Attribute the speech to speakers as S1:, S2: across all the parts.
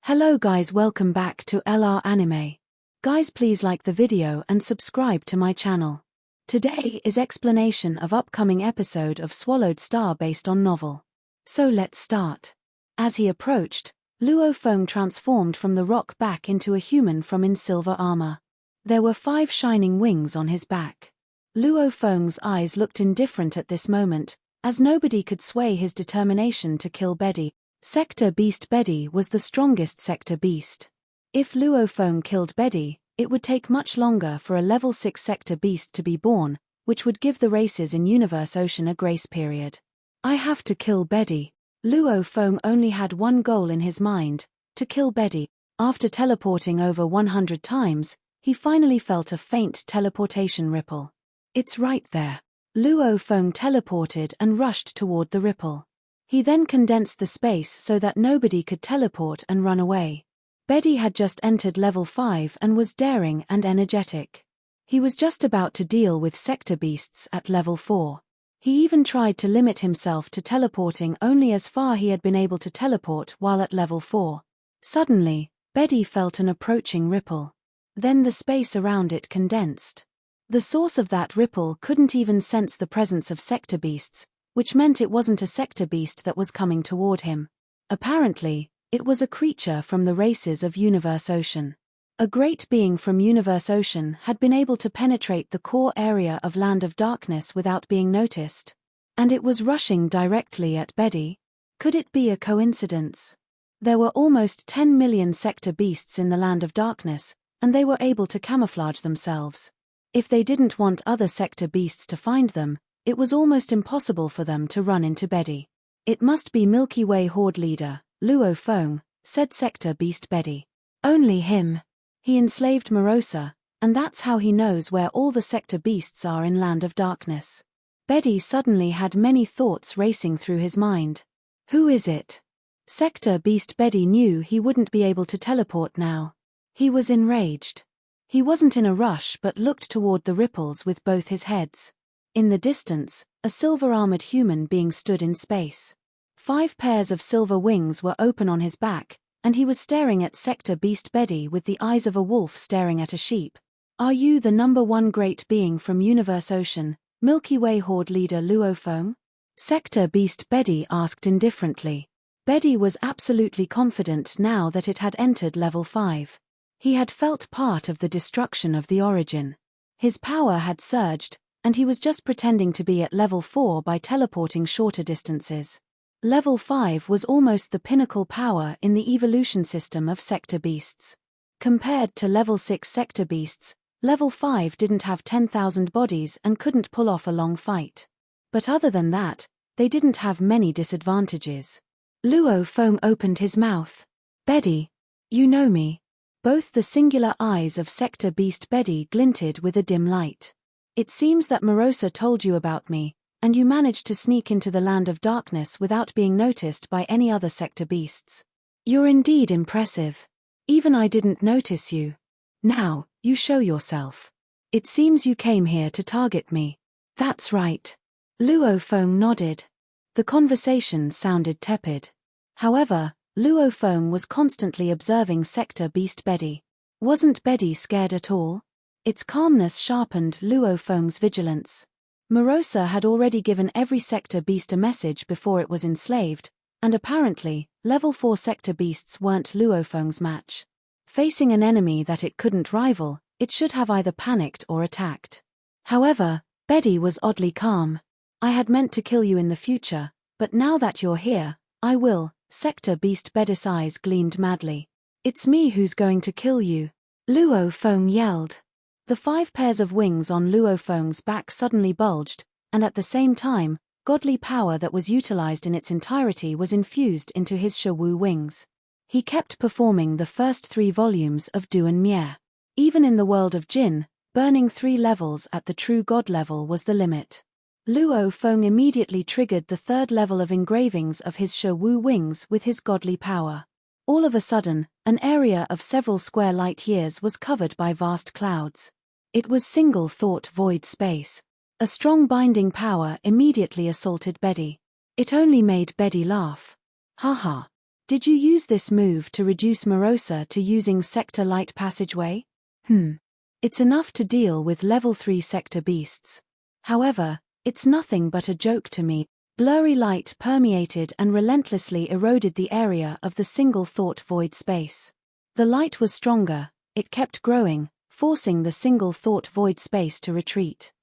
S1: Hello guys, welcome back to LR Anime. Guys, please like the video and subscribe to my channel. Today is explanation of upcoming episode of Swallowed Star based on novel. So let's start. As he approached, Luo Feng transformed from the rock back into a human from in silver armor. There were 5 shining wings on his back. Luo Feng's eyes looked indifferent at this moment, as nobody could sway his determination to kill Betty. Sector Beast Betty was the strongest Sector Beast. If Luo Feng killed Betty, it would take much longer for a level 6 Sector Beast to be born, which would give the races in Universe Ocean a grace period. I have to kill Betty. Luo Feng only had one goal in his mind, to kill Betty. After teleporting over 100 times, he finally felt a faint teleportation ripple. It's right there. Luo Feng teleported and rushed toward the ripple. He then condensed the space so that nobody could teleport and run away. Betty had just entered level 5 and was daring and energetic. He was just about to deal with Sector Beasts at level 4. He even tried to limit himself to teleporting only as far he had been able to teleport while at level 4. Suddenly, Betty felt an approaching ripple. Then the space around it condensed. The source of that ripple couldn't even sense the presence of Sector Beasts, which meant it wasn't a Sector Beast that was coming toward him. Apparently, it was a creature from the races of Universe Ocean. A great being from Universe Ocean had been able to penetrate the core area of Land of Darkness without being noticed. And it was rushing directly at Betty. Could it be a coincidence? There were almost 10 million Sector Beasts in the Land of Darkness, and they were able to camouflage themselves. If they didn't want other Sector Beasts to find them, it was almost impossible for them to run into Betty. It must be Milky Way Horde leader, Luo Feng, said Sector Beast Betty. Only him. He enslaved Morosa, and that's how he knows where all the Sector Beasts are in Land of Darkness. Betty suddenly had many thoughts racing through his mind. Who is it? Sector Beast Betty knew he wouldn't be able to teleport now. He was enraged. He wasn't in a rush but looked toward the ripples with both his heads. In the distance, a silver-armored human being stood in space. 5 pairs of silver wings were open on his back, and he was staring at Sector Beast Betty with the eyes of a wolf staring at a sheep. Are you the #1 great being from Universe Ocean, Milky Way Horde leader Luo Feng? Sector Beast Betty asked indifferently. Betty was absolutely confident now that it had entered level 5. He had felt part of the destruction of the origin. His power had surged, and he was just pretending to be at level 4 by teleporting shorter distances. Level 5 was almost the pinnacle power in the evolution system of Sector Beasts. Compared to level 6 Sector Beasts, level 5 didn't have 10,000 bodies and couldn't pull off a long fight. But other than that, they didn't have many disadvantages. Luo Feng opened his mouth. Betty, you know me. Both the singular eyes of Sector Beast Betty glinted with a dim light. It seems that Morosa told you about me, and you managed to sneak into the Land of Darkness without being noticed by any other Sector Beasts. You're indeed impressive. Even I didn't notice you. Now, you show yourself. It seems you came here to target me. That's right. Luo Feng nodded. The conversation sounded tepid. However, Luo Feng was constantly observing Sector Beast Betty. Wasn't Betty scared at all? Its calmness sharpened Luo Feng's vigilance. Morosa had already given every Sector Beast a message before it was enslaved, and apparently, level 4 Sector Beasts weren't Luo Feng's match. Facing an enemy that it couldn't rival, it should have either panicked or attacked. However, Betty was oddly calm. I had meant to kill you in the future, but now that you're here, I will. Sector Beast Betty's eyes gleamed madly. It's me who's going to kill you. Luo Feng yelled. The 5 pairs of wings on Luo Feng's back suddenly bulged, and at the same time, godly power that was utilized in its entirety was infused into his Shawu wings. He kept performing the first 3 volumes of Duan Mier. Even in the world of Jin, burning 3 levels at the true god level was the limit. Luo Feng immediately triggered the 3rd level of engravings of his Shawu wings with his godly power. All of a sudden, an area of several square light years was covered by vast clouds. It was single-thought void space. A strong binding power immediately assaulted Betty. It only made Betty laugh. Ha ha. Did you use this move to reduce Morosa to using Sector Light Passageway? It's enough to deal with level 3 Sector beasts. However, it's nothing but a joke to me. Blurry light permeated and relentlessly eroded the area of the single thought void space. The light was stronger, it kept growing, forcing the single thought void space to retreat.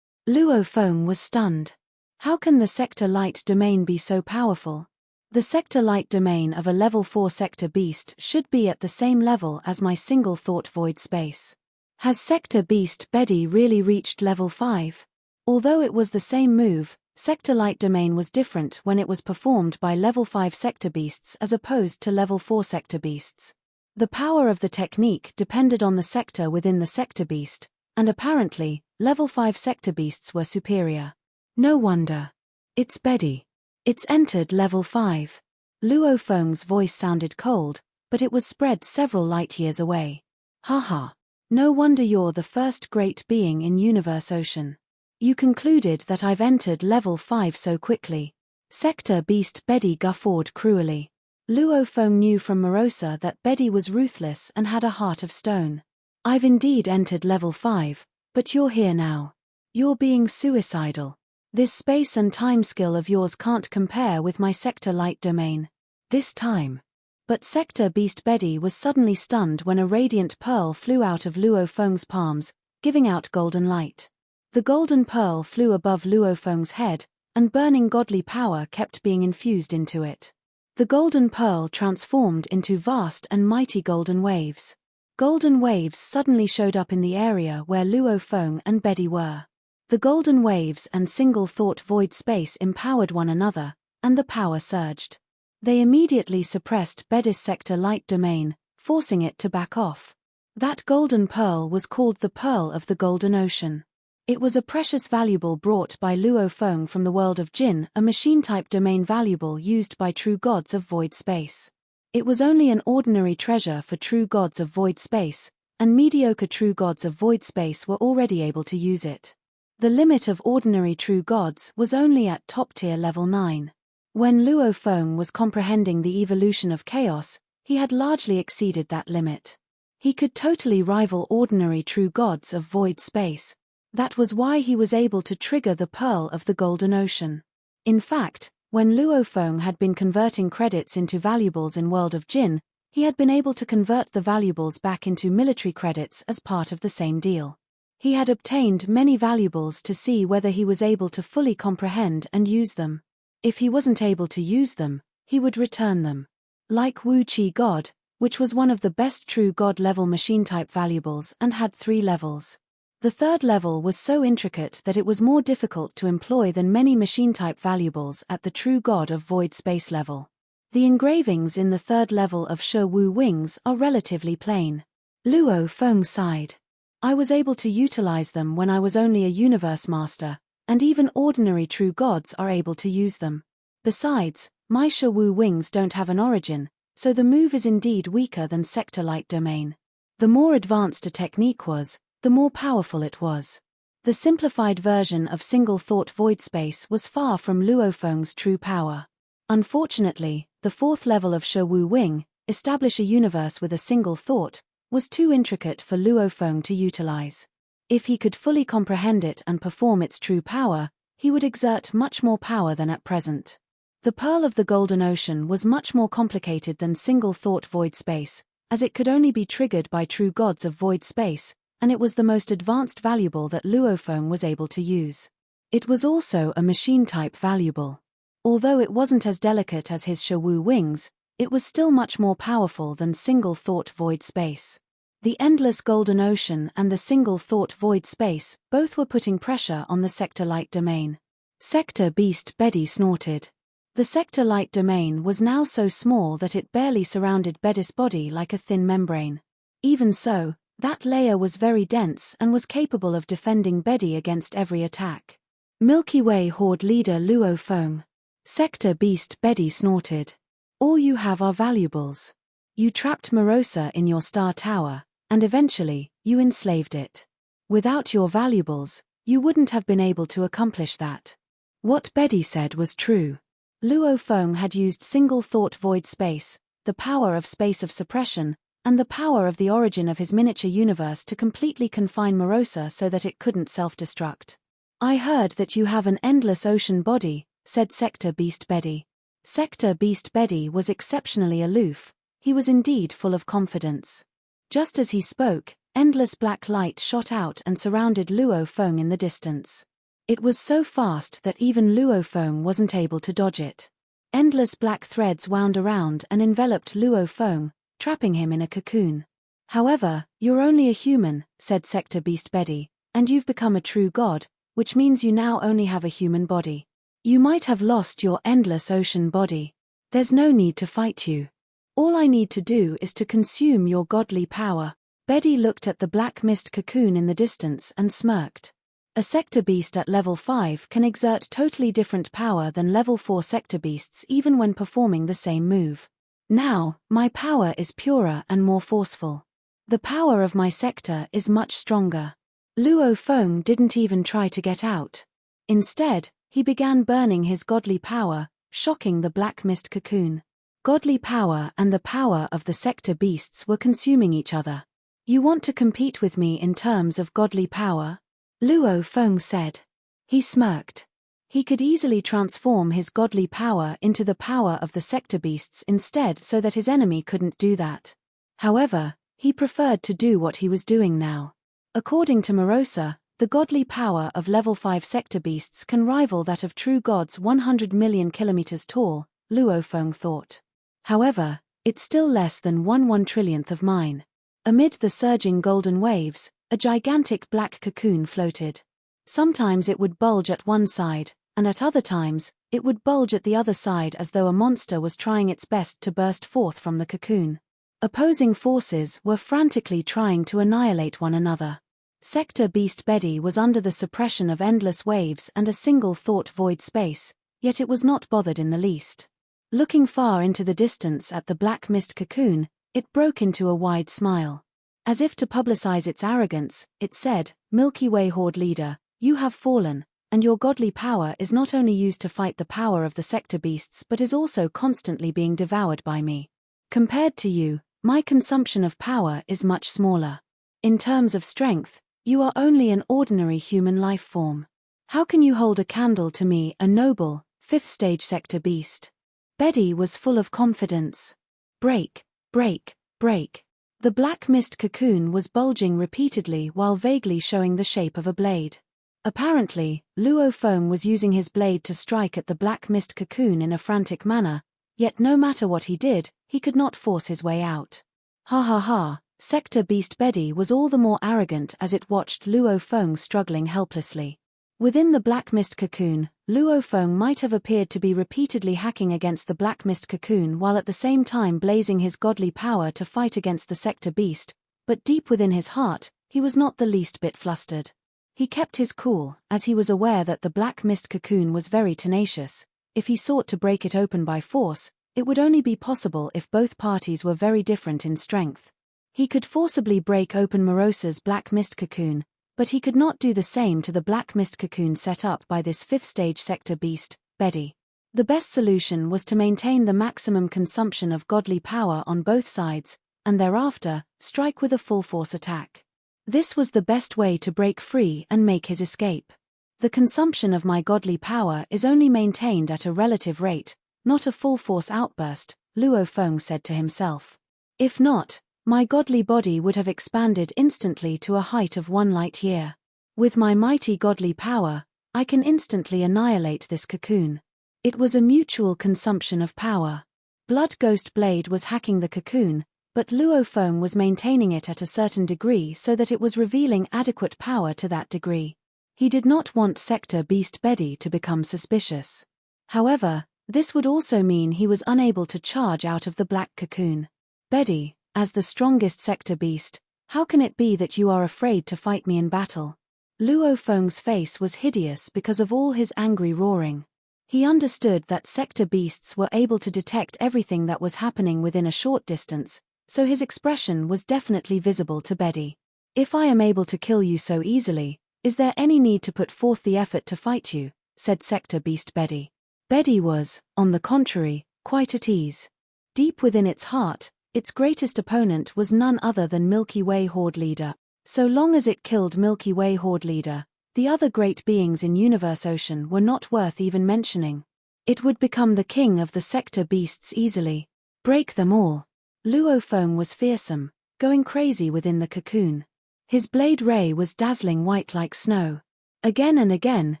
S1: Luo Feng was stunned. How can the sector light domain be so powerful? The sector light domain of a level 4 sector beast should be at the same level as my single thought void space. Has sector beast Betty really reached level 5? Although it was the same move, sector light domain was different when it was performed by level 5 sector beasts as opposed to level 4 sector beasts. The power of the technique depended on the sector within the sector beast, and apparently, level 5 sector beasts were superior. No wonder. It's Betty. It's entered level 5. Luo Feng's voice sounded cold, but it was spread several light years away. Haha. No wonder you're the first great being in Universe Ocean. You concluded that I've entered level 5 so quickly. Sector beast Betty guffawed cruelly. Luo Feng knew from Morosa that Betty was ruthless and had a heart of stone. I've indeed entered level 5, but you're here now. You're being suicidal. This space and time skill of yours can't compare with my sector light domain. This time. But sector beast Betty was suddenly stunned when a radiant pearl flew out of Luo Feng's palms, giving out golden light. The golden pearl flew above Luo Feng's head, and burning godly power kept being infused into it. The golden pearl transformed into vast and mighty golden waves. Golden waves suddenly showed up in the area where Luo Feng and Betty were. The golden waves and single thought void space empowered one another, and the power surged. They immediately suppressed Betty's sector light domain, forcing it to back off. That golden pearl was called the Pearl of the Golden Ocean. It was a precious valuable brought by Luo Feng from the world of Jin, a machine-type domain valuable used by true gods of void space. It was only an ordinary treasure for true gods of void space, and mediocre true gods of void space were already able to use it. The limit of ordinary true gods was only at top-tier level 9. When Luo Feng was comprehending the evolution of chaos, he had largely exceeded that limit. He could totally rival ordinary true gods of void space. That was why he was able to trigger the Pearl of the Golden Ocean. In fact, when Luo Feng had been converting credits into valuables in World of Jin, he had been able to convert the valuables back into military credits as part of the same deal. He had obtained many valuables to see whether he was able to fully comprehend and use them. If he wasn't able to use them, he would return them. Like Wu Qi God, which was one of the best true god level machine-type valuables and had 3 levels. The third level was so intricate that it was more difficult to employ than many machine-type valuables at the true god of void space level. The engravings in the third level of Shi Wu wings are relatively plain. Luo Feng sighed. I was able to utilize them when I was only a universe master, and even ordinary true gods are able to use them. Besides, my Shi Wu wings don't have an origin, so the move is indeed weaker than sector light domain. The more advanced a technique was, the more powerful it was. The simplified version of single thought void space was far from Luo Feng's true power. Unfortunately, the 4th level of Shi Wu Wing, establish a universe with a single thought, was too intricate for Luo Feng to utilize. If he could fully comprehend it and perform its true power, he would exert much more power than at present. The Pearl of the Golden Ocean was much more complicated than single thought void space, as it could only be triggered by true gods of void space, and it was the most advanced valuable that Luo Feng was able to use. It was also a machine-type valuable. Although it wasn't as delicate as his Shi Wu wings, it was still much more powerful than single thought void space. The endless golden ocean and the single thought void space both were putting pressure on the sector light domain. Sector beast Betty snorted. The sector light domain was now so small that it barely surrounded Betty's body like a thin membrane. Even so, that layer was very dense and was capable of defending Betty against every attack. Milky Way Horde leader Luo Feng. Sector beast Betty snorted. All you have are valuables. You trapped Morosa in your star tower, and eventually, you enslaved it. Without your valuables, you wouldn't have been able to accomplish that. What Betty said was true. Luo Feng had used single thought void space, the power of space of suppression, and the power of the origin of his miniature universe to completely confine Morosa so that it couldn't self-destruct. "I heard that you have an endless ocean body," said Sector Beast Betty. Sector Beast Betty was exceptionally aloof. He was indeed full of confidence. Just as he spoke, endless black light shot out and surrounded Luo Feng in the distance. It was so fast that even Luo Feng wasn't able to dodge it. Endless black threads wound around and enveloped Luo Feng, trapping him in a cocoon. "However, you're only a human," said Sector Beast Betty, "and you've become a true god, which means you now only have a human body. You might have lost your endless ocean body. There's no need to fight you. All I need to do is to consume your godly power." Betty looked at the black mist cocoon in the distance and smirked. A sector beast at level 5 can exert totally different power than level 4 sector beasts even when performing the same move. "Now, my power is purer and more forceful. The power of my sector is much stronger." Luo Feng didn't even try to get out. Instead, he began burning his godly power, shocking the black mist cocoon. Godly power and the power of the sector beasts were consuming each other. "You want to compete with me in terms of godly power?" Luo Feng said. He smirked. He could easily transform his godly power into the power of the sector beasts instead so that his enemy couldn't do that. However, he preferred to do what he was doing now. According to Morosa, the godly power of level 5 sector beasts can rival that of true gods 100 million kilometers tall, Luo Feng thought. However, it's still less than 1/1 trillionth of mine. Amid the surging golden waves, a gigantic black cocoon floated. Sometimes it would bulge at one side, and at other times, it would bulge at the other side as though a monster was trying its best to burst forth from the cocoon. Opposing forces were frantically trying to annihilate one another. Sector Beast Betty was under the suppression of endless waves and a single thought void space, yet it was not bothered in the least. Looking far into the distance at the black mist cocoon, it broke into a wide smile. As if to publicize its arrogance, it said, "Milky Way Horde leader, you have fallen, and your godly power is not only used to fight the power of the sector beasts but is also constantly being devoured by me. Compared to you, my consumption of power is much smaller. In terms of strength, you are only an ordinary human life form. How can you hold a candle to me, a noble, 5th stage sector beast?" Betty was full of confidence. Break, break, break. The black mist cocoon was bulging repeatedly while vaguely showing the shape of a blade. Apparently, Luo Feng was using his blade to strike at the black mist cocoon in a frantic manner, yet no matter what he did, he could not force his way out. Ha ha ha, Sector Beast Betty was all the more arrogant as it watched Luo Feng struggling helplessly. Within the black mist cocoon, Luo Feng might have appeared to be repeatedly hacking against the black mist cocoon while at the same time blazing his godly power to fight against the sector beast, but deep within his heart, he was not the least bit flustered. He kept his cool, as he was aware that the black mist cocoon was very tenacious. If he sought to break it open by force, it would only be possible if both parties were very different in strength. He could forcibly break open Morosa's black mist cocoon, but he could not do the same to the black mist cocoon set up by this 5th stage sector beast, Betty. The best solution was to maintain the maximum consumption of godly power on both sides, and thereafter, strike with a full force attack. This was the best way to break free and make his escape. The consumption of my godly power is only maintained at a relative rate, not a full force outburst, Luo Feng said to himself. If not, my godly body would have expanded instantly to a height of 1 light year. With my mighty godly power, I can instantly annihilate this cocoon. It was a mutual consumption of power. Blood Ghost Blade was hacking the cocoon, but Luo Feng was maintaining it at a certain degree so that it was revealing adequate power to that degree. He did not want Sector Beast Betty to become suspicious. However, this would also mean he was unable to charge out of the black cocoon. "Betty, as the strongest sector beast, how can it be that you are afraid to fight me in battle?" Luo Feng's face was hideous because of all his angry roaring. He understood that sector beasts were able to detect everything that was happening within a short distance, so his expression was definitely visible to Betty. "If I am able to kill you so easily, is there any need to put forth the effort to fight you?" said Sector Beast Betty. Bedi was, on the contrary, quite at ease. Deep within its heart, its greatest opponent was none other than Milky Way Horde Leader. So long as it killed Milky Way Horde Leader, the other great beings in Universe Ocean were not worth even mentioning. It would become the king of the sector beasts easily. Break them all. Luo Feng was fearsome, going crazy within the cocoon. His blade ray was dazzling white like snow. Again and again,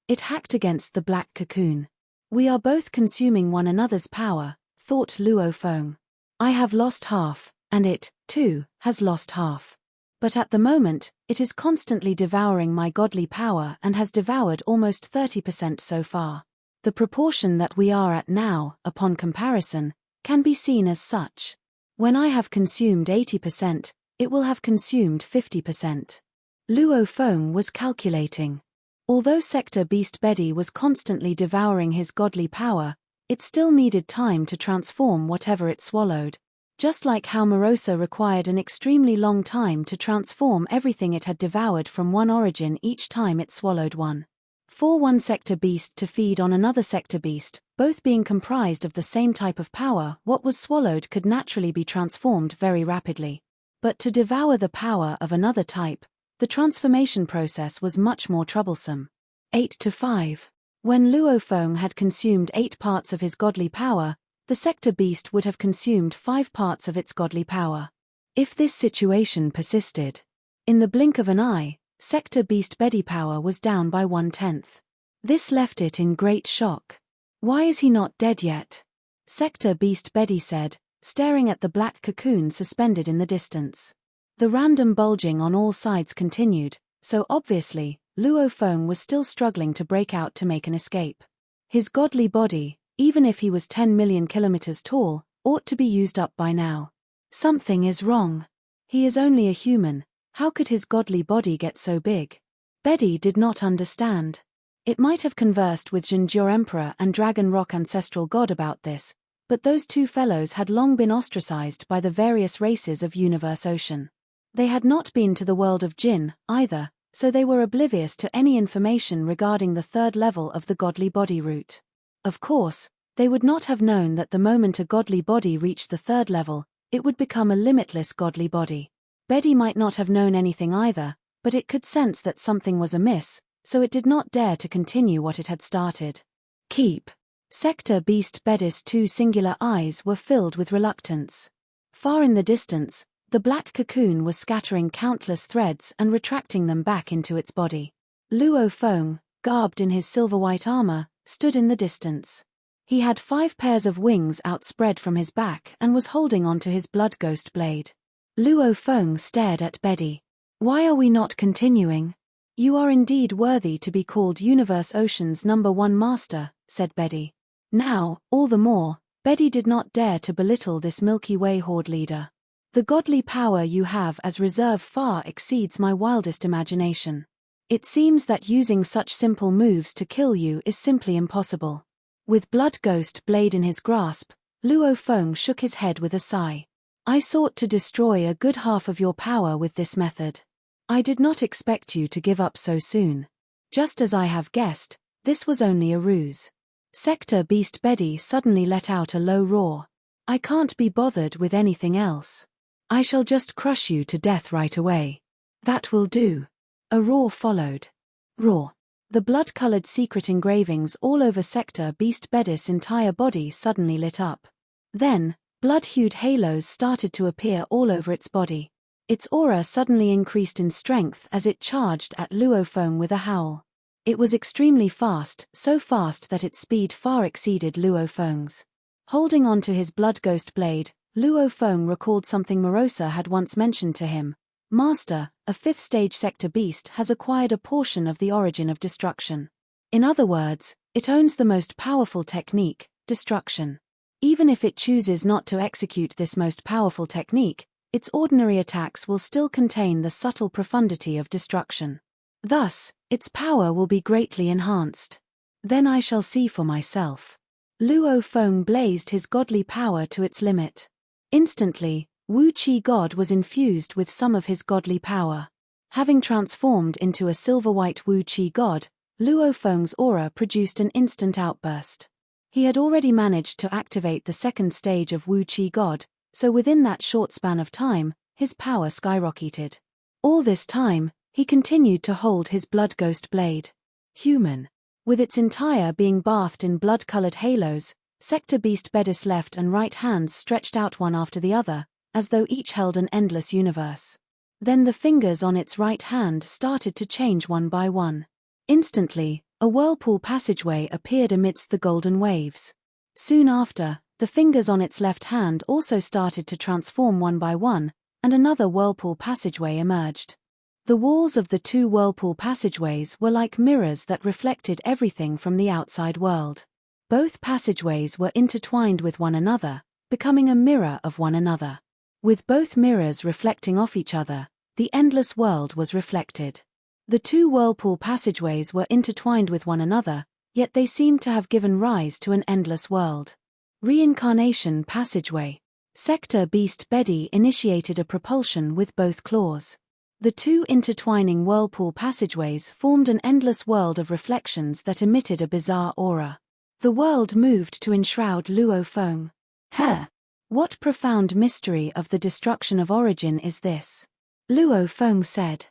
S1: it hacked against the black cocoon. We are both consuming one another's power, thought Luo Feng. I have lost half, and it, too, has lost half. But at the moment, it is constantly devouring my godly power and has devoured almost 30% so far. The proportion that we are at now, upon comparison, can be seen as such. When I have consumed 80%, it will have consumed 50%. Luo Feng was calculating. Although Sector Beast Bedi was constantly devouring his godly power, it still needed time to transform whatever it swallowed. Just like how Morosa required an extremely long time to transform everything it had devoured from one origin each time it swallowed one. For one sector beast to feed on another sector beast, both being comprised of the same type of power, what was swallowed could naturally be transformed very rapidly. But to devour the power of another type, the transformation process was much more troublesome. 8-5. When Luo Feng had consumed 8 parts of his godly power, the sector beast would have consumed 5 parts of its godly power. If this situation persisted, in the blink of an eye, sector beast Bedi power was down by 1/10. This left it in great shock. Why is he not dead yet? Sector beast Bedi said, staring at the black cocoon suspended in the distance. The random bulging on all sides continued, so obviously, Luo Feng was still struggling to break out to make an escape. His godly body, even if he was 10 million kilometers tall, ought to be used up by now. Something is wrong. He is only a human. How could his godly body get so big? Bedi did not understand. It might have conversed with Jinjur Emperor and Dragon Rock Ancestral God about this, but those two fellows had long been ostracized by the various races of Universe Ocean. They had not been to the world of Jin, either, so they were oblivious to any information regarding the third level of the godly body route. Of course, they would not have known that the moment a godly body reached the third level, it would become a limitless godly body. Bedi might not have known anything either, but it could sense that something was amiss, so it did not dare to continue what it had started. Keep. Sector Beast Bedi's 2 singular eyes were filled with reluctance. Far in the distance, the black cocoon was scattering countless threads and retracting them back into its body. Luo Feng, garbed in his silver-white armor, stood in the distance. He had 5 pairs of wings outspread from his back and was holding onto his blood ghost blade. Luo Feng stared at Bedi. Why are we not continuing? You are indeed worthy to be called Universe Ocean's #1 master, said Bedi. Now, all the more, Bedi did not dare to belittle this Milky Way Horde leader. The godly power you have as reserve far exceeds my wildest imagination. It seems that using such simple moves to kill you is simply impossible. With Blood Ghost blade in his grasp, Luo Feng shook his head with a sigh. I sought to destroy a good half of your power with this method. I did not expect you to give up so soon. Just as I have guessed, this was only a ruse. Sector Beast Bedi suddenly let out a low roar. I can't be bothered with anything else. I shall just crush you to death right away. That will do. A roar followed. Roar. The blood-colored secret engravings all over Sector Beast Bedi's entire body suddenly lit up. Then, blood-hued halos started to appear all over its body. Its aura suddenly increased in strength as it charged at Luo Feng with a howl. It was extremely fast, so fast that its speed far exceeded Luo Feng's. Holding on to his blood ghost blade, Luo Feng recalled something Morosa had once mentioned to him. Master, a 5th stage sector beast has acquired a portion of the origin of destruction. In other words, it owns the most powerful technique, destruction. Even if it chooses not to execute this most powerful technique, its ordinary attacks will still contain the subtle profundity of destruction. Thus, its power will be greatly enhanced. Then I shall see for myself. Luo Feng blazed his godly power to its limit. Instantly, Wu Qi God was infused with some of his godly power. Having transformed into a silver-white Wu Qi God, Luo Feng's aura produced an instant outburst. He had already managed to activate the second stage of Wu Qi God, so within that short span of time, his power skyrocketed. All this time, he continued to hold his blood ghost blade. Human. With its entire being bathed in blood-colored halos, Sector Beast Bedis' left and right hands stretched out one after the other, as though each held an endless universe. Then the fingers on its right hand started to change one by one. Instantly, a whirlpool passageway appeared amidst the golden waves. Soon after, the fingers on its left hand also started to transform one by one, and another whirlpool passageway emerged. The walls of the two whirlpool passageways were like mirrors that reflected everything from the outside world. Both passageways were intertwined with one another, becoming a mirror of one another. With both mirrors reflecting off each other, the endless world was reflected. The two whirlpool passageways were intertwined with one another, yet they seemed to have given rise to an endless world. Reincarnation Passageway. Sector Beast Bedi initiated a propulsion with both claws. The two intertwining whirlpool passageways formed an endless world of reflections that emitted a bizarre aura. The world moved to enshroud Luo Feng. What profound mystery of the destruction of origin is this? Luo Feng said.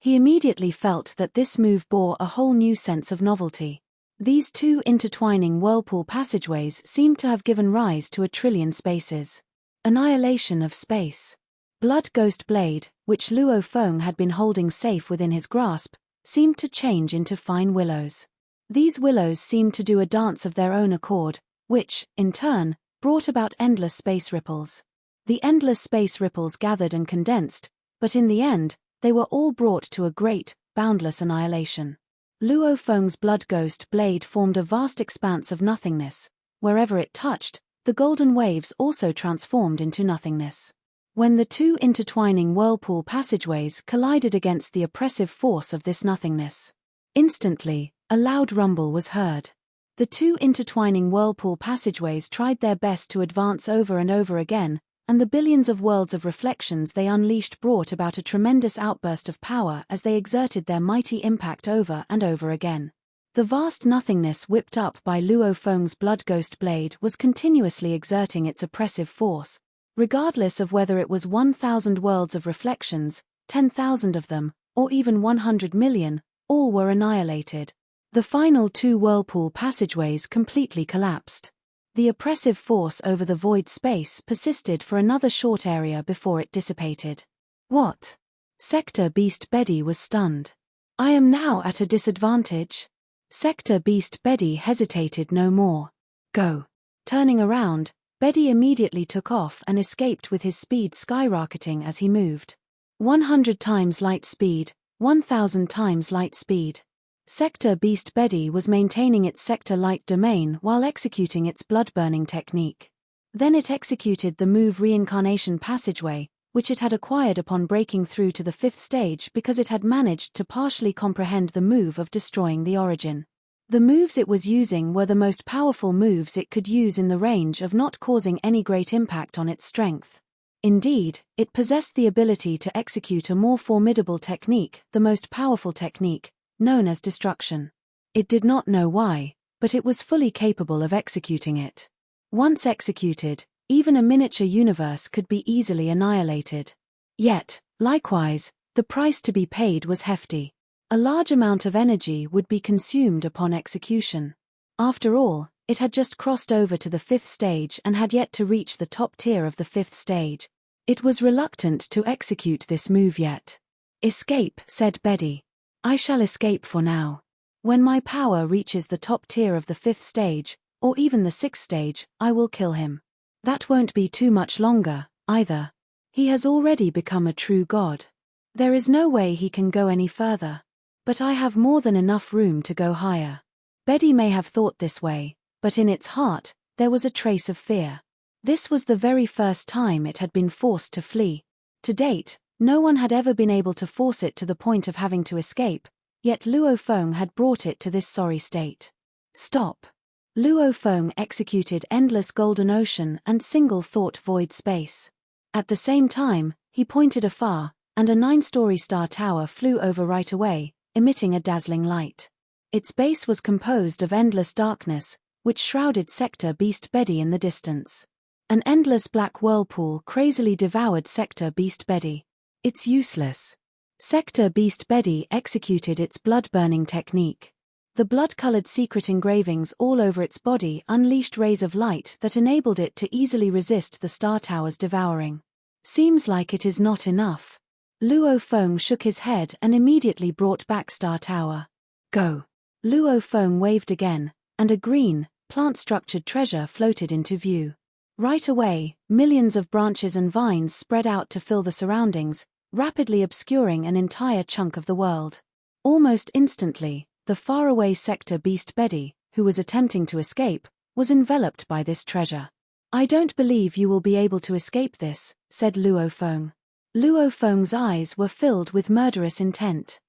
S1: He immediately felt that this move bore a whole new sense of novelty. These two intertwining whirlpool passageways seemed to have given rise to a trillion spaces. Annihilation of space. Blood Ghost Blade, which Luo Feng had been holding safe within his grasp, seemed to change into fine willows. These willows seemed to do a dance of their own accord, which, in turn, brought about endless space ripples. The endless space ripples gathered and condensed, but in the end, they were all brought to a great, boundless annihilation. Luo Feng's blood ghost blade formed a vast expanse of nothingness. Wherever it touched, the golden waves also transformed into nothingness. When the two intertwining whirlpool passageways collided against the oppressive force of this nothingness, instantly, a loud rumble was heard. The two intertwining whirlpool passageways tried their best to advance over and over again, and the billions of worlds of reflections they unleashed brought about a tremendous outburst of power as they exerted their mighty impact over and over again. The vast nothingness whipped up by Luo Feng's blood ghost blade was continuously exerting its oppressive force, regardless of whether it was 1,000 worlds of reflections, 10,000 of them, or even 100 million, all were annihilated. The final two whirlpool passageways completely collapsed. The oppressive force over the void space persisted for another short area before it dissipated. What? Sector Beast Bedi was stunned. I am now at a disadvantage? Sector Beast Bedi hesitated no more. Go. Turning around, Bedi immediately took off and escaped with his speed skyrocketing as he moved. 100 times light speed, 1,000 times light speed. Sector Beast Bedi was maintaining its sector light domain while executing its blood-burning technique. Then it executed the move Reincarnation Passageway, which it had acquired upon breaking through to the fifth stage because it had managed to partially comprehend the move of destroying the origin. The moves it was using were the most powerful moves it could use in the range of not causing any great impact on its strength. Indeed, it possessed the ability to execute a more formidable technique, the most powerful technique, known as destruction. It did not know why, but it was fully capable of executing it. Once executed, even a miniature universe could be easily annihilated. Yet, likewise, the price to be paid was hefty. A large amount of energy would be consumed upon execution. After all, it had just crossed over to the fifth stage and had yet to reach the top tier of the fifth stage. It was reluctant to execute this move yet. Escape, said Bedi. I shall escape for now. When my power reaches the top tier of the fifth stage, or even the sixth stage, I will kill him. That won't be too much longer, either. He has already become a true god. There is no way he can go any further. But I have more than enough room to go higher. Bedi may have thought this way, but in its heart, there was a trace of fear. This was the very first time it had been forced to flee. To date, no one had ever been able to force it to the point of having to escape, yet Luo Feng had brought it to this sorry state. Stop. Luo Feng executed endless golden ocean and single-thought void space. At the same time, he pointed afar, and a 9-story star tower flew over right away, emitting a dazzling light. Its base was composed of endless darkness, which shrouded Sector Beast Betty in the distance. An endless black whirlpool crazily devoured Sector Beast Betty. It's useless. Sector Beast Betty executed its blood-burning technique. The blood-colored secret engravings all over its body unleashed rays of light that enabled it to easily resist the Star Tower's devouring. Seems like it is not enough. Luo Feng shook his head and immediately brought back Star Tower. Go. Luo Feng waved again, and a green, plant-structured treasure floated into view. Right away, millions of branches and vines spread out to fill the surroundings, rapidly obscuring an entire chunk of the world. Almost instantly, the faraway Sector Beast Betty, who was attempting to escape, was enveloped by this treasure. I don't believe you will be able to escape this, said Luo Feng. Luo Feng's eyes were filled with murderous intent.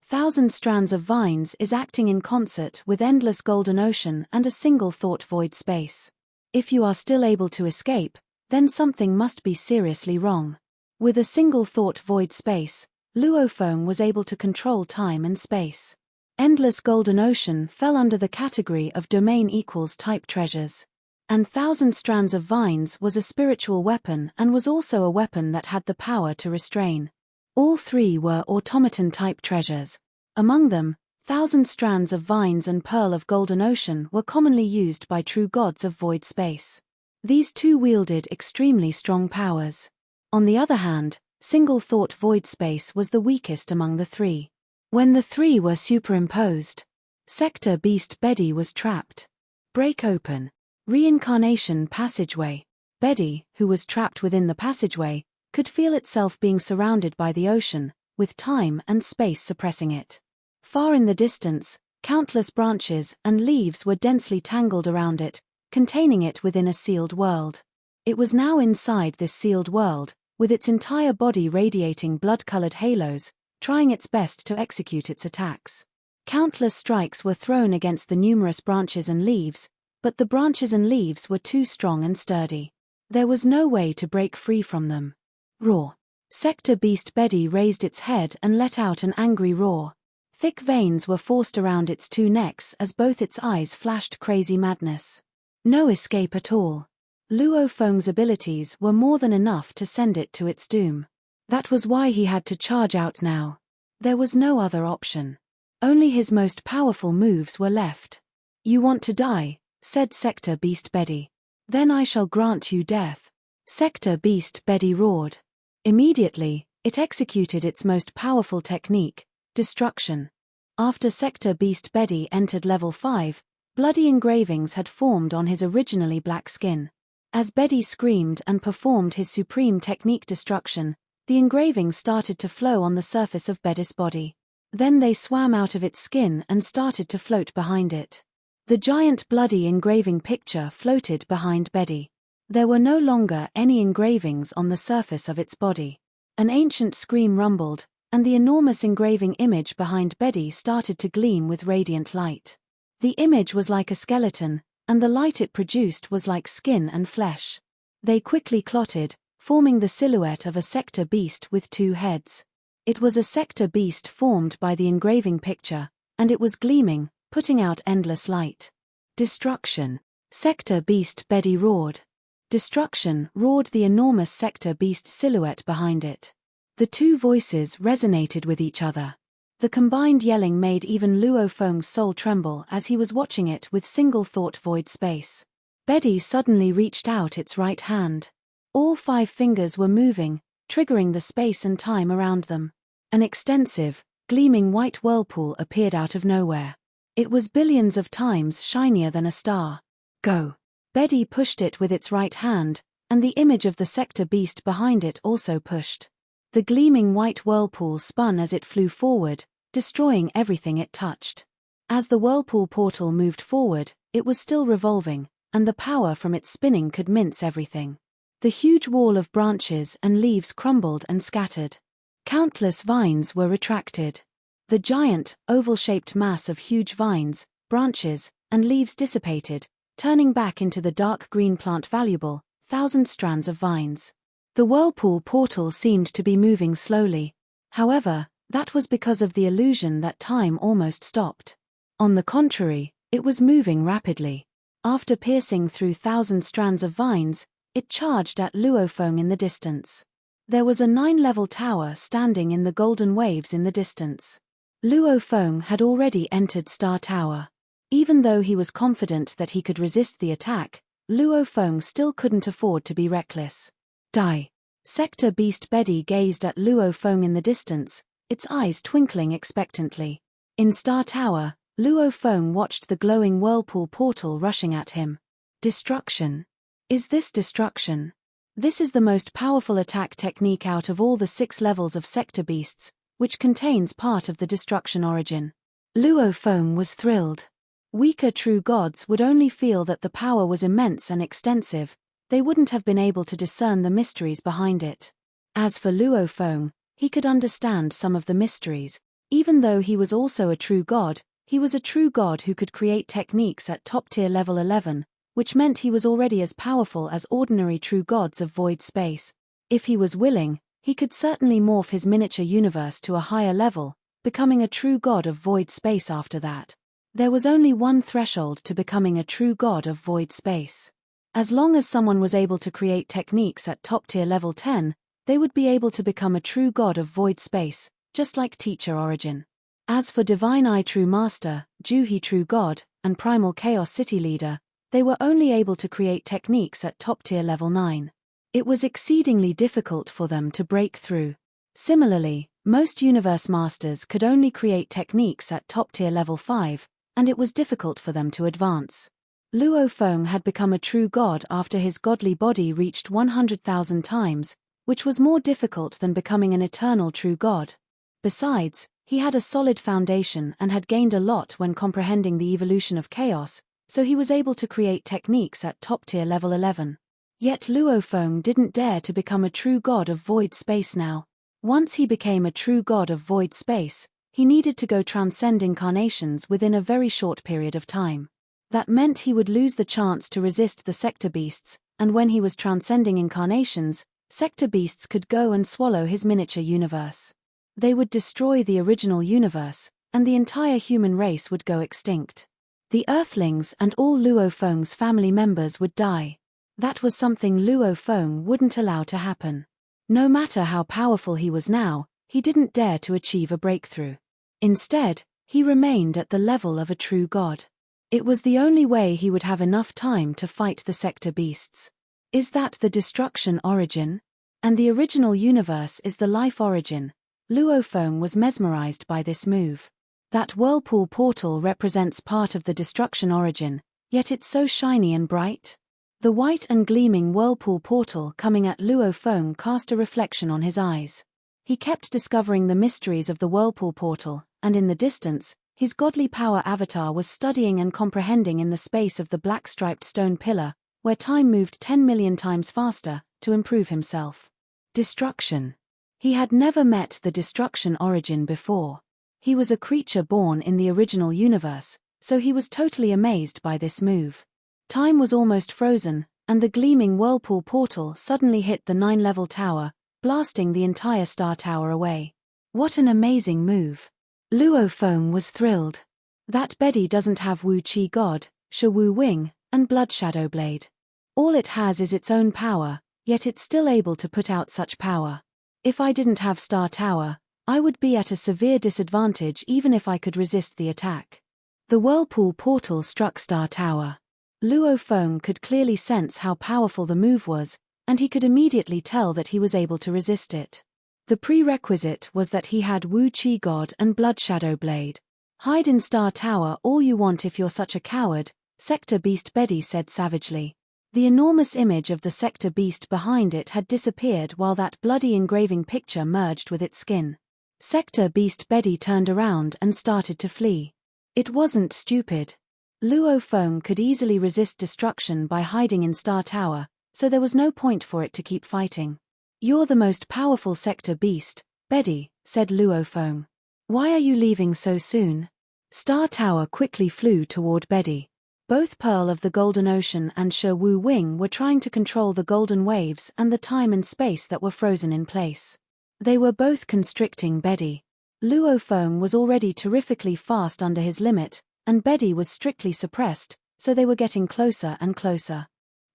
S1: 1,000 strands of vines is acting in concert with endless golden ocean and a single thought void space. If you are still able to escape, then something must be seriously wrong. With a single thought void space, Luo Feng was able to control time and space. Endless golden ocean fell under the category of domain equals type treasures. And 1,000 strands of vines was a spiritual weapon and was also a weapon that had the power to restrain. All three were automaton-type treasures. Among them, 1,000 strands of vines and pearl of golden ocean were commonly used by true gods of void space. These two wielded extremely strong powers. On the other hand, single thought void space was the weakest among the three. When the three were superimposed, Sector Beast Betty was trapped. Break open. Reincarnation passageway. Betty, who was trapped within the passageway, could feel itself being surrounded by the ocean, with time and space suppressing it. Far in the distance, countless branches and leaves were densely tangled around it, containing it within a sealed world. It was now inside this sealed world, with its entire body radiating blood-colored halos, trying its best to execute its attacks. Countless strikes were thrown against the numerous branches and leaves, but the branches and leaves were too strong and sturdy. There was no way to break free from them. Roar. Sector Beast Betty raised its head and let out an angry roar. Thick veins were forced around its two necks as both its eyes flashed crazy madness. No escape at all. Luo Feng's abilities were more than enough to send it to its doom. That was why he had to charge out now. There was no other option. Only his most powerful moves were left. You want to die, said Sector Beast Betty. Then I shall grant you death. Sector Beast Betty roared. Immediately, it executed its most powerful technique, destruction. After Sector Beast Betty entered level 5, bloody engravings had formed on his originally black skin. As Betty screamed and performed his supreme technique destruction, the engravings started to flow on the surface of Betty's body. Then they swam out of its skin and started to float behind it. The giant bloody engraving picture floated behind Betty. There were no longer any engravings on the surface of its body. An ancient scream rumbled, and the enormous engraving image behind Betty started to gleam with radiant light. The image was like a skeleton, and the light it produced was like skin and flesh. They quickly clotted, forming the silhouette of a sector beast with two heads. It was a sector beast formed by the engraving picture, and it was gleaming, putting out endless light. Destruction. Sector Beast Betty roared. Destruction roared the enormous sector beast silhouette behind it. The two voices resonated with each other. The combined yelling made even Luo Feng's soul tremble as he was watching it with single thought void space. Betty suddenly reached out its right hand. All 5 fingers were moving, triggering the space and time around them. An extensive, gleaming white whirlpool appeared out of nowhere. It was billions of times shinier than a star. Go. Betty pushed it with its right hand, and the image of the sector beast behind it also pushed. The gleaming white whirlpool spun as it flew forward, destroying everything it touched. As the whirlpool portal moved forward, it was still revolving, and the power from its spinning could mince everything. The huge wall of branches and leaves crumbled and scattered. Countless vines were retracted. The giant, oval-shaped mass of huge vines, branches, and leaves dissipated, turning back into the dark green plant valuable, 1,000 strands of vines. The whirlpool portal seemed to be moving slowly. However, that was because of the illusion that time almost stopped. On the contrary, it was moving rapidly. After piercing through 1,000 strands of vines, it charged at Luofeng in the distance. There was a 9-level tower standing in the golden waves in the distance. Luofeng had already entered Star Tower. Even though he was confident that he could resist the attack, Luofeng still couldn't afford to be reckless. Die. Sector Beast Betty gazed at Luofeng in the distance, its eyes twinkling expectantly. In Star Tower, Luofeng watched the glowing whirlpool portal rushing at him. Destruction. Is this destruction? This is the most powerful attack technique out of all the 6 levels of Sector Beasts, which contains part of the destruction origin. Luofeng was thrilled. Weaker true gods would only feel that the power was immense and extensive, they wouldn't have been able to discern the mysteries behind it. As for Luofeng, he could understand some of the mysteries. Even though he was also a true god, he was a true god who could create techniques at top-tier level 11, which meant he was already as powerful as ordinary true gods of void space. If he was willing, he could certainly morph his miniature universe to a higher level, becoming a true god of void space after that. There was only one threshold to becoming a true god of void space. As long as someone was able to create techniques at top-tier level 10, they would be able to become a true god of void space, just like Teacher Origin. As for Divine Eye True Master, Juhi True God, and Primal Chaos City Leader, they were only able to create techniques at top-tier level 9. It was exceedingly difficult for them to break through. Similarly, most Universe Masters could only create techniques at top-tier level 5, and it was difficult for them to advance. Luofeng had become a true god after his godly body reached 100,000 times, which was more difficult than becoming an eternal true god. Besides, he had a solid foundation and had gained a lot when comprehending the evolution of chaos, so he was able to create techniques at top-tier level 11. Yet Luofeng didn't dare to become a true god of void space now. Once he became a true god of void space, he needed to go transcend incarnations within a very short period of time. That meant he would lose the chance to resist the Sector Beasts, and when he was transcending incarnations, Sector Beasts could go and swallow his miniature universe. They would destroy the original universe, and the entire human race would go extinct. The Earthlings and all Luofeng's family members would die. That was something Luofeng wouldn't allow to happen. No matter how powerful he was now, he didn't dare to achieve a breakthrough. Instead, he remained at the level of a true god. It was the only way he would have enough time to fight the Sector Beasts. Is that the destruction origin? And the original universe is the life origin. Luofeng was mesmerized by this move. That whirlpool portal represents part of the destruction origin, yet it's so shiny and bright. The white and gleaming whirlpool portal coming at Luofeng cast a reflection on his eyes. He kept discovering the mysteries of the whirlpool portal, and in the distance, his godly power avatar was studying and comprehending in the space of the black-striped stone pillar, where time moved 10 million times faster, to improve himself. Destruction. He had never met the destruction origin before. He was a creature born in the original universe, so he was totally amazed by this move. Time was almost frozen, and the gleaming whirlpool portal suddenly hit the 9-level tower, blasting the entire Star Tower away. What an amazing move. Luofeng was thrilled. That Betty doesn't have Wu Chi God, Shi Wu Wing, and Blood Shadow Blade. All it has is its own power, yet it's still able to put out such power. If I didn't have Star Tower, I would be at a severe disadvantage even if I could resist the attack. The whirlpool portal struck Star Tower. Luofeng could clearly sense how powerful the move was, and he could immediately tell that he was able to resist it. The prerequisite was that he had Wu Chi God and Blood Shadow Blade. Hide in Star Tower all you want if you're such a coward, Sector Beast Betty said savagely. The enormous image of the Sector Beast behind it had disappeared while that bloody engraving picture merged with its skin. Sector Beast Betty turned around and started to flee. It wasn't stupid. Luofeng could easily resist destruction by hiding in Star Tower, so there was no point for it to keep fighting. You're the most powerful Sector Beast, Betty, said Luofeng. Why are you leaving so soon? Star Tower quickly flew toward Betty. Both Pearl of the Golden Ocean and Shi Wu Wing were trying to control the golden waves and the time and space that were frozen in place. They were both constricting Betty. Luofeng was already terrifically fast under his limit, and Betty was strictly suppressed, so they were getting closer and closer.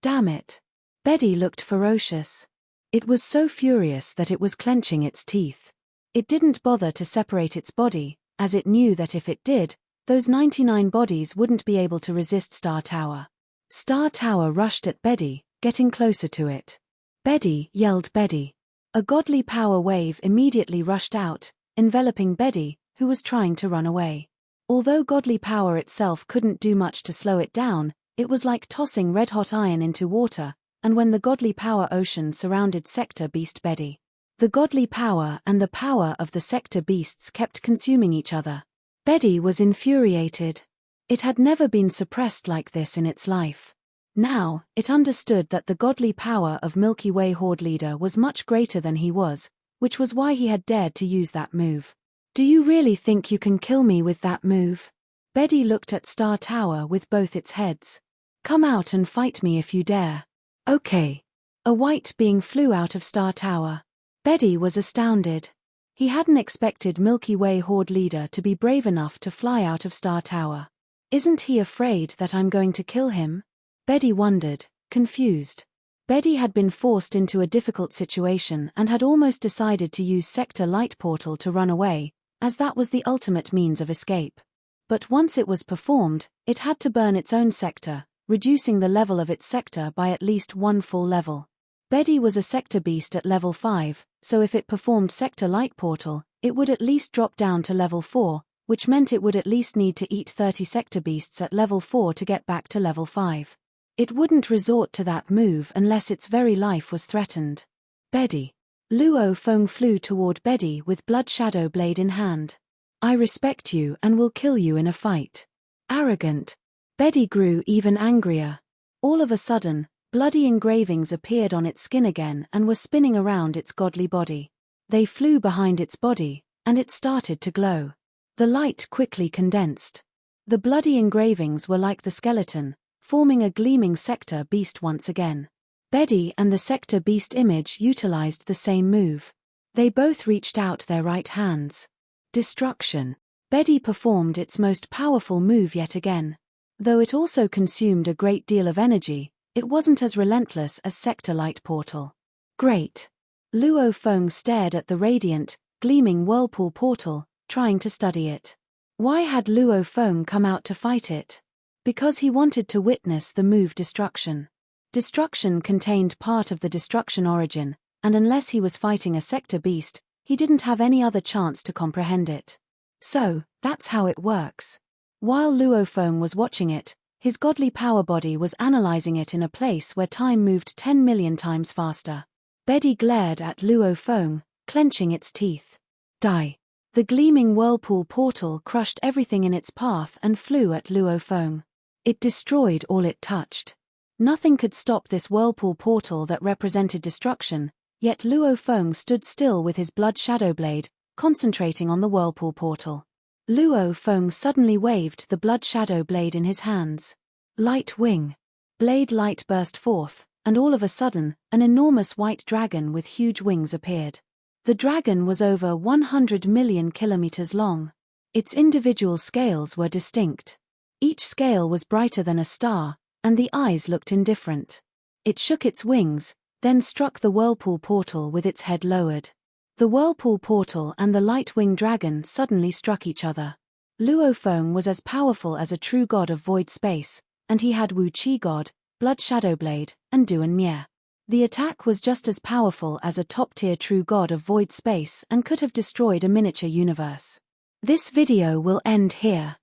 S1: Damn it. Betty looked ferocious. It was so furious that it was clenching its teeth. It didn't bother to separate its body, as it knew that if it did, those 99 bodies wouldn't be able to resist Star Tower. Star Tower rushed at Betty, getting closer to it. "Betty," yelled Betty. A godly power wave immediately rushed out, enveloping Betty, who was trying to run away. Although godly power itself couldn't do much to slow it down, it was like tossing red-hot iron into water, and when the godly power ocean surrounded Sector Beast Betty. The godly power and the power of the Sector Beasts kept consuming each other. Betty was infuriated. It had never been suppressed like this in its life. Now, it understood that the godly power of Milky Way Horde Leader was much greater than he was, which was why he had dared to use that move. "Do you really think you can kill me with that move?" Betty looked at Star Tower with both its heads. "Come out and fight me if you dare." "Okay." A white being flew out of Star Tower. Betty was astounded. He hadn't expected Milky Way Horde Leader to be brave enough to fly out of Star Tower. "Isn't he afraid that I'm going to kill him?" Betty wondered, confused. Betty had been forced into a difficult situation and had almost decided to use Sector Light Portal to run away, as that was the ultimate means of escape. But once it was performed, it had to burn its own sector, reducing the level of its sector by at least one full level. Betty was a Sector Beast at level 5, so if it performed Sector Light Portal, it would at least drop down to level 4, which meant it would at least need to eat 30 Sector Beasts at level 4 to get back to level 5. It wouldn't resort to that move unless its very life was threatened. "Betty." Luo Feng flew toward Betty with Blood Shadow Blade in hand. "I respect you and will kill you in a fight." Arrogant. Betty grew even angrier. All of a sudden, bloody engravings appeared on its skin again and were spinning around its godly body. They flew behind its body, and it started to glow. The light quickly condensed. The bloody engravings were like the skeleton, forming a gleaming Sector Beast once again. Betty and the Sector Beast image utilized the same move. They both reached out their right hands. Destruction. Betty performed its most powerful move yet again. Though it also consumed a great deal of energy, it wasn't as relentless as Sector Light Portal. Great. Luo Feng stared at the radiant, gleaming whirlpool portal, trying to study it. Why had Luo Feng come out to fight it? Because he wanted to witness the move Destruction. Destruction contained part of the Destruction origin, and unless he was fighting a Sector Beast, he didn't have any other chance to comprehend it. So, that's how it works. While Luo Feng was watching it, his godly power body was analyzing it in a place where time moved 10 million times faster. Betty glared at Luo Feng, clenching its teeth. Die. The gleaming whirlpool portal crushed everything in its path and flew at Luo Feng. It destroyed all it touched. Nothing could stop this whirlpool portal that represented destruction, yet Luo Feng stood still with his Blood Shadow Blade, concentrating on the whirlpool portal. Luo Feng suddenly waved the Blood Shadow Blade in his hands. Light Wing. Blade light burst forth, and all of a sudden, an enormous white dragon with huge wings appeared. The dragon was over 100 million kilometers long. Its individual scales were distinct. Each scale was brighter than a star, and the eyes looked indifferent. It shook its wings, then struck the whirlpool portal with its head lowered. The whirlpool portal and the light-wing dragon suddenly struck each other. Luo Feng was as powerful as a true god of void space, and he had Wu Qi God, Blood Shadow Blade, and Duan Mie. The attack was just as powerful as a top-tier true god of void space and could have destroyed a miniature universe. This video will end here.